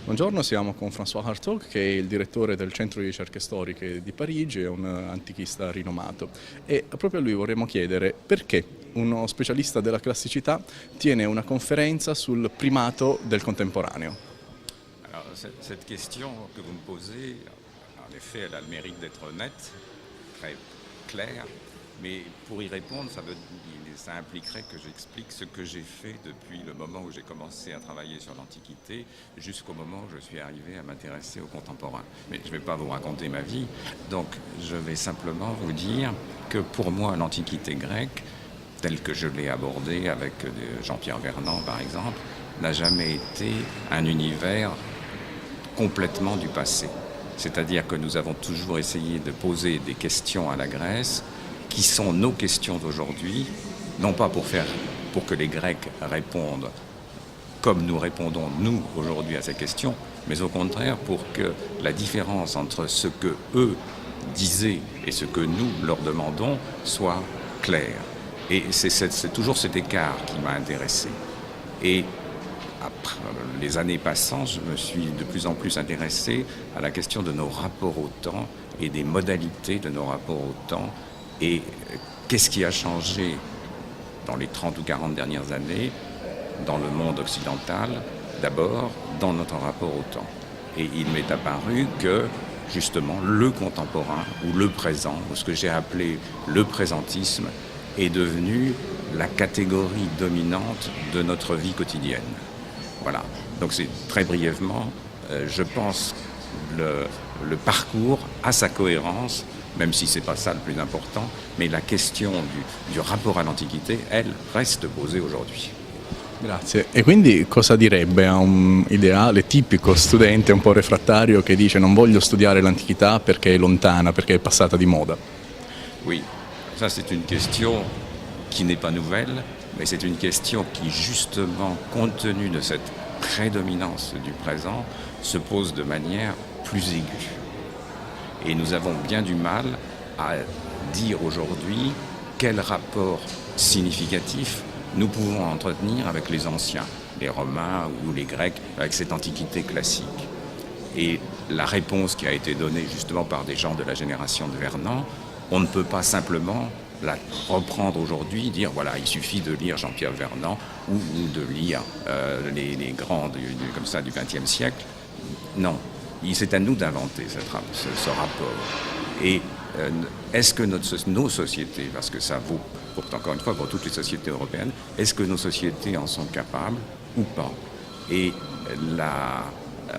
Buongiorno, siamo con François Hartog, che è il direttore del Centro di Ricerche Storiche di Parigi, è un antichista rinomato. E proprio a lui vorremmo chiedere perché uno specialista della classicità tiene una conferenza sul primato del contemporaneo. Alors, cette question que vous me posez, en effet, elle a le mérite d'être honnête, très claire, mais pour y répondre, ça impliquerait que j'explique ce que j'ai fait depuis le moment où j'ai commencé à travailler sur l'Antiquité jusqu'au moment où je suis arrivé à m'intéresser au contemporain. Mais je ne vais pas vous raconter ma vie, donc je vais simplement vous dire que pour moi, l'Antiquité grecque, telle que je l'ai abordée avec Jean-Pierre Vernant par exemple, n'a jamais été un univers complètement du passé. C'est-à-dire que nous avons toujours essayé de poser des questions à la Grèce qui sont nos questions d'aujourd'hui, non pas pour que les Grecs répondent comme nous répondons nous aujourd'hui à ces questions, mais au contraire pour que la différence entre ce que eux disaient et ce que nous leur demandons soit claire. Et c'est toujours cet écart qui m'a intéressé. Et après, les années passant, je me suis de plus en plus intéressé à la question de nos rapports au temps et des modalités de nos rapports au temps. Et qu'est-ce qui a changé dans les 30 ou 40 dernières années dans le monde occidental, d'abord dans notre rapport au temps. Et il m'est apparu que justement le contemporain ou le présent, ou ce que j'ai appelé le présentisme, est devenu la catégorie dominante de notre vie quotidienne. Voilà, donc c'est très brièvement, je pense, le parcours a sa cohérence, même si ce n'est pas ça le plus important, mais la question du rapport à l'Antiquité, elle, reste posée aujourd'hui. Grazie. E quindi cosa direbbe a un ideale tipico studente un po' refrattario che dice non voglio studiare l'antichità perché è lontana, perché è passata di moda? Oui, ça c'est une question qui n'est pas nouvelle, mais c'est une question qui justement, compte tenu de cette prédominance du présent, se pose de manière plus aiguë. Et nous avons bien du mal à dire aujourd'hui quel rapport significatif nous pouvons entretenir avec les anciens, les Romains ou les Grecs, avec cette antiquité classique. Et la réponse qui a été donnée justement par des gens de la génération de Vernant, on ne peut pas simplement la reprendre aujourd'hui, dire voilà, il suffit de lire Jean-Pierre Vernant ou de lire les grands comme ça du XXe siècle. Non, c'est à nous d'inventer ce rapport. Et est-ce que nos sociétés, parce que ça vaut encore une fois pour toutes les sociétés européennes, est-ce que nos sociétés en sont capables ou pas? Et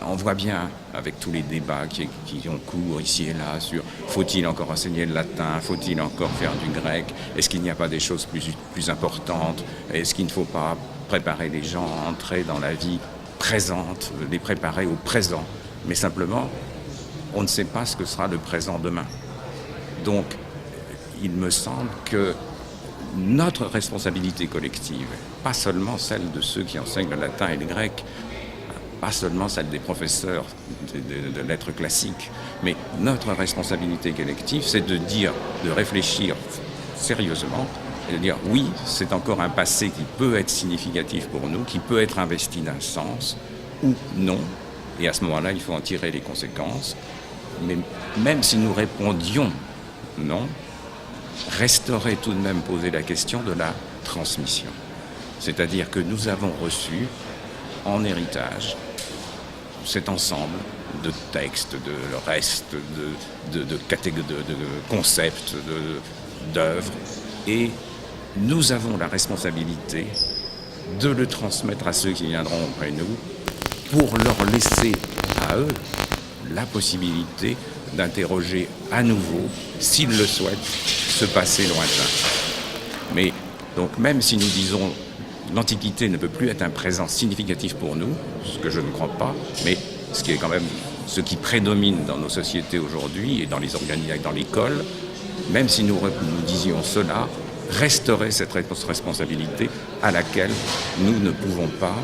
on voit bien avec tous les débats qui ont cours ici et là sur faut-il encore enseigner le latin, faut-il encore faire du grec, est-ce qu'il n'y a pas des choses plus importantes, est-ce qu'il ne faut pas préparer les gens à entrer dans la vie présente, les préparer au présent, mais simplement on ne sait pas ce que sera le présent demain. Donc il me semble que notre responsabilité collective, pas seulement celle de ceux qui enseignent le latin et le grec, pas seulement celle des professeurs de lettres classiques, mais notre responsabilité collective, c'est de réfléchir sérieusement et de dire oui, c'est encore un passé qui peut être significatif pour nous, qui peut être investi d'un sens, ou non, et à ce moment-là, il faut en tirer les conséquences. Mais même si nous répondions non, resterait tout de même posée la question de la transmission. C'est-à-dire que nous avons reçu en héritage cet ensemble de textes, de restes, de concepts, d'œuvres, et nous avons la responsabilité de le transmettre à ceux qui viendront après nous pour leur laisser à eux la possibilité d'interroger à nouveau, s'ils le souhaitent, ce passé lointain. Mais donc même si nous disons l'Antiquité ne peut plus être un présent significatif pour nous, ce que je ne crois pas, mais ce qui est quand même ce qui prédomine dans nos sociétés aujourd'hui et dans les organisations, dans l'école, même si nous disions cela, resterait cette responsabilité à laquelle nous ne pouvons pas,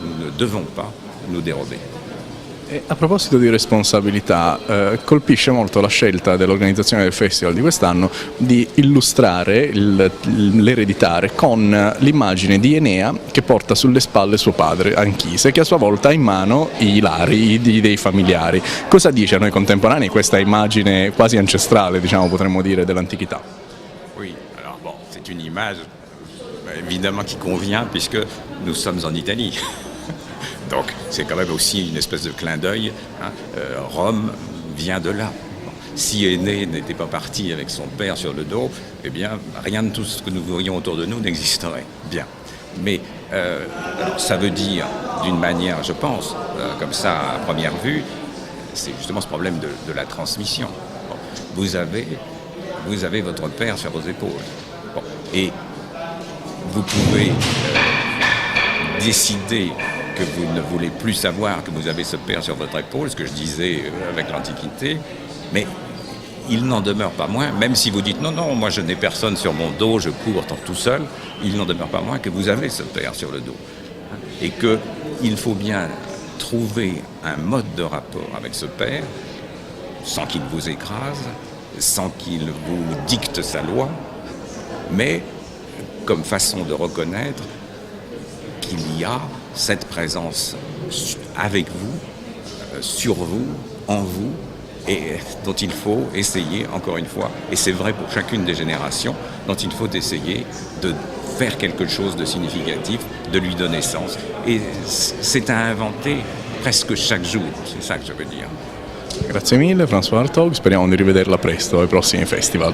nous ne devons pas nous dérober. E a proposito di responsabilità, colpisce molto la scelta dell'organizzazione del festival di quest'anno di illustrare l'ereditare con l'immagine di Enea che porta sulle spalle suo padre Anchise, che a sua volta ha in mano i lari dei familiari. Cosa dice a noi contemporanei questa immagine quasi ancestrale, diciamo, potremmo dire, dell'antichità? Oui, alors bon, c'est une image évidemment qui convient puisque nous sommes en Italie. Donc c'est quand même aussi une espèce de clin d'œil. Hein. Rome vient de là. Bon. Si Énée n'était pas parti avec son père sur le dos, eh bien rien de tout ce que nous voyons autour de nous n'existerait. Bien. Mais alors, ça veut dire d'une manière, je pense, comme ça à première vue, c'est justement ce problème de la transmission. Bon. Vous avez votre père sur vos épaules. Bon. Et vous pouvez décider que vous ne voulez plus savoir que vous avez ce père sur votre épaule, ce que je disais avec l'Antiquité, mais il n'en demeure pas moins, même si vous dites non, non, moi je n'ai personne sur mon dos, je cours tout seul, il n'en demeure pas moins que vous avez ce père sur le dos. Et qu'il faut bien trouver un mode de rapport avec ce père, sans qu'il vous écrase, sans qu'il vous dicte sa loi, mais comme façon de reconnaître qu'il y a cette présence avec vous, sur vous, en vous, et dont il faut essayer, encore une fois, et c'est vrai pour chacune des générations, dont il faut essayer de faire quelque chose de significatif, de lui donner sens. Et c'est à inventer presque chaque jour, c'est ça que je veux dire. Grazie mille François Hartog, speriamo di rivederla presto ai prossimi festival.